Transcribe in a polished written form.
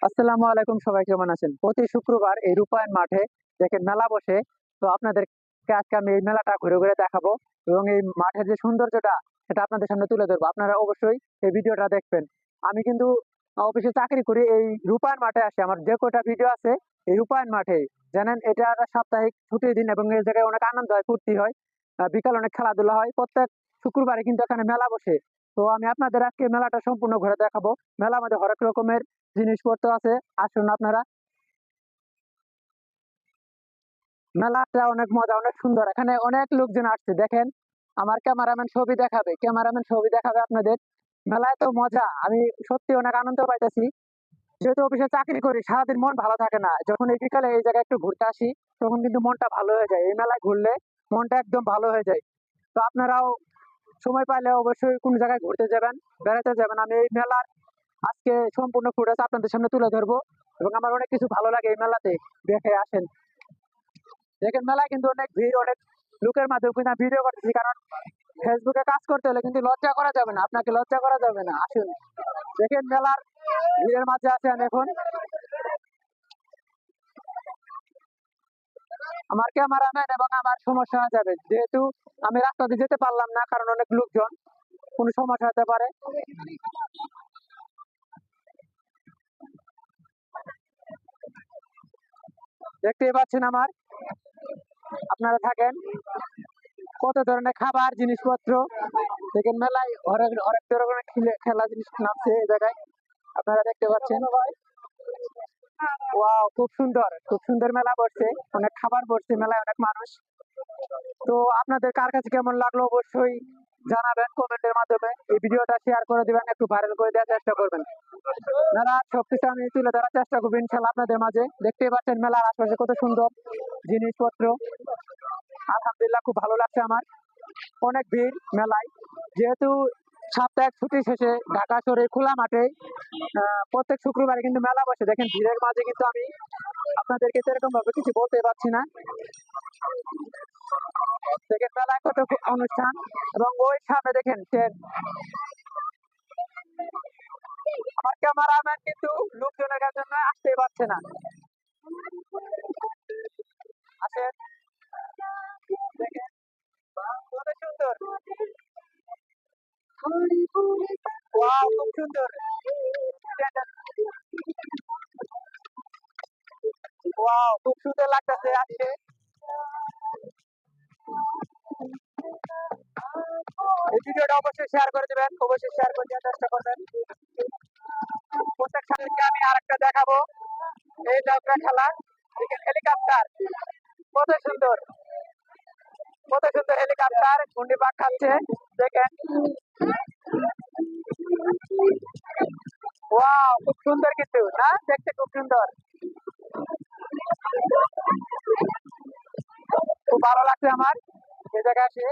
আসসালামু আলাইকুম, সবাই কেমন আছেন? প্রতি শুক্রবার এই রূপায়ণ মাঠে দেখেন মেলা বসে। তো আপনাদেরকে আজকে আমি এই মেলাটা ঘুরে ঘুরে দেখাবো এবং এই মাঠের যে সৌন্দর্যটা সেটা আপনাদের সামনে তুলে ধরবো। আপনারা অবশ্যই এই ভিডিওটা দেখবেন। আমি কিন্তু অফিসে চাকরি করি, এই রূপায়ণ মাঠে আসি। আমার যে কয়টা ভিডিও আছে এই রূপায়ণ মাঠে, জানেন এটা একটা সাপ্তাহিক ছুটির দিন এবং এই জায়গায় অনেক আনন্দ হয়, ফুর্তি হয়, বিকাল অনেক খেলাধুলা হয়। প্রত্যেক শুক্রবারে কিন্তু এখানে মেলা বসে। তো আমি আপনাদের আজকে মেলাটা সম্পূর্ণ ঘুরে দেখাবো। মেলা মধ্যে হরেক রকমের জিনিসপত্র আছে, আসুন আপনারা। মেলাটা অনেক মজা, অনেক সুন্দর, এখানে অনেক লোকজন আসছে দেখেন। আমার ক্যামেরাম্যান ছবি দেখাবে আপনাদের। মেলায় তো মজা, আমি সত্যি অনেক আনন্দ পাইতেছি। যেহেতু অফিসে চাকরি করি, সারাদিন মন ভালো থাকে না, যখন এই বিকালে এই জায়গায় একটু ঘুরতে আসি তখন কিন্তু মনটা ভালো হয়ে যায়। এই মেলায় ঘুরলে মনটা একদম ভালো হয়ে যায়। তো আপনারাও সময় পাইলে অবশ্যই কোন জায়গায় ঘুরতে যাবেন, বেড়াতে যাবেন। আমি এই মেলার আজকে সম্পূর্ণ ফুটেজ আপনাদের সামনে তুলে ধরবো এবং আমার অনেক কিছু ভালো লাগে এই মেলাতে। দেখে আসেন। দেখেন মেলায় কিন্তু অনেক ভিড়, অনেক লোকের মাঝে কিন্তু আমি ভিডিও করতেছি, কারণ ফেসবুকে কাজ করতে হলে কিন্তু লজ্জা করা যাবে না, আপনাকে লজ্জা করা যাবে না। আসুন দেখেন মেলার ভিড়ের মাঝে আছে আমি এখন। আমার ক্যামেরাম্যান এবং আমার সমস্যা হয়ে যাবে, যেহেতু আমি রাস্তা দিয়ে যেতে পারলাম না, কারণ অনেক লোকজন, কোনো সমস্যা হতে পারে। দেখতেই পাচ্ছেন আমার, আপনারা থাকেন। কত ধরনের খাবার জিনিসপত্র দেখেন মেলায়, অনেক অনেক ধরনের খেলা জিনিস নামছে এই জায়গায়, আপনারা দেখতে পাচ্ছেন। ওয়াও, খুব সুন্দর, খুব সুন্দর মেলা বসছে, অনেক খাবার বসছে মেলায়, অনেক মানুষ। তো আপনাদের কার কাছে কেমন লাগলো অবশ্যই জানাবেন কমেন্টের মাধ্যমে। এই ভিডিওটা শেয়ার করে দিবেন, একটু ভাইরাল করে দেওয়ার চেষ্টা করবেন। মেলার সবকিছু আমি তুলে ধরার চেষ্টা করবো ইনশাল্লাহ আপনাদের মাঝে। দেখতেই পাচ্ছেন মেলার আশপাশে কত সুন্দর জিনিসপত্র। আলহামদুলিল্লাহ, খুব ভালো লাগছে আমার। অনেক ভিড় মেলায়, যেহেতু সাপ্তাহিক ছুটি শেষে ঢাকা শহরে খোলা মাঠে প্রত্যেক শুক্রবারে কিন্তু মেলা বসে। দেখেন ভিড়ের মাঝে কিন্তু আমি আপনাদেরকে সেরকম ভাবে কিছু বলতে পারছি না। দেখেন মেলায় কত অনুষ্ঠান, এবং ওই সামনে দেখেন আমার ক্যামেরাম্যান কিন্তু লোকজনের কাছে আসতেই পারছে না। আসেন দেখেন কত সুন্দর। ওয়াও, খুব সুন্দর। ওয়াও, খুব সুন্দর লাগতেছে আজকে। এই ভিডিওটা অবশ্যই শেয়ার করে দিবেন, অবশ্যই শেয়ার করে দেওয়ার চেষ্টা করবেন। প্রত্যেক সাথে আমি আরেকটা দেখাবো, এই যাত্রা খেলা। দেখেন হেলিকপ্টার কত সুন্দর, কত সুন্দর হেলিকপ্টার ঘূর্ণি পাক খাচ্ছে দেখেন। ওয়াও, খুব সুন্দর কিন্তু না, দেখতে খুব সুন্দর, খুব ভালো লাগছে আমার এই জায়গায় এসে।